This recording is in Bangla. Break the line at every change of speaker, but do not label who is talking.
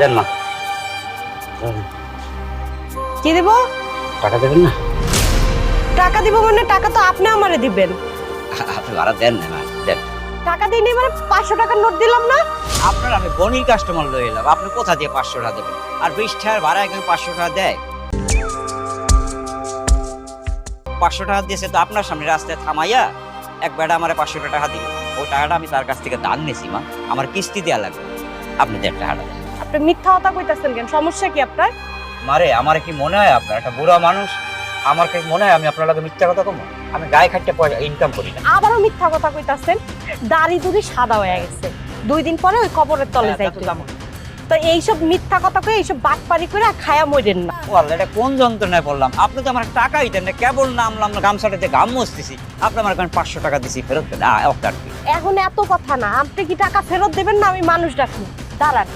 দেন মা।
কি দেব?
টাকা দেবেন না?
টাকা দিব মানে টাকা তো আপনি আমারে দিবেন।
আপনি ভাড়া দেন না মা, দেন।
টাকা দিই নি মানে 500 টাকার নোট দিলাম না।
আপনার আমি বনির কাস্টমার লয়ে এলাম, আপনি কোথা দিয়ে 500 টাকা দেবেন? আর 20 টাকার ভাড়া একদম 500 টাকা দেয়? 500 টাকা দিয়েছে তো আপনার সামনে রাস্তায় থামাইয়া এক বেড়া আমার 500 টাকা দিল। ওই টাকাটা আমি তার কাছ থেকে দান নিয়েছি মা, আমার কিস্তি দেওয়া লাগবে। আপনি 1.5 টাকাটা দেন।
আপনি মিথ্যা কথা কইতাছেন কেন? সমস্যা কি আপনার?
মারে, আমার কি মনে হয় আপনার একটা বুড়া মানুষ? আমার কি মনে হয় আমি আপনার লগে মিথ্যা কথা কম? আমি গায়ে খাটতে পয়সা ইনকাম করি না।
আবারও মিথ্যা কথা কইতাছেন। দাড়ি দুড়ি সাদা হয়ে গেছে। 2 দিন পরে ওই কবরের তলে যাইতে। তো এইসব মিথ্যা কথা কই, এইসব বাটপারি করে খায়া মরেন না।
ও আল্লাহ, এটা কোন যন্ত্রণায় পড়লাম? আপনি তো আমার টাকাই দেন না, কেবল নামলাম না গামছাটাতে গাম মস্তিছি, আপনি আমার 500 টাকা দিছি ফেরত দেন।
এখন এত কথা না, আপনি কি টাকা ফেরত দেবেন না আমি মানুষ ডাকি? দাঁড়ান।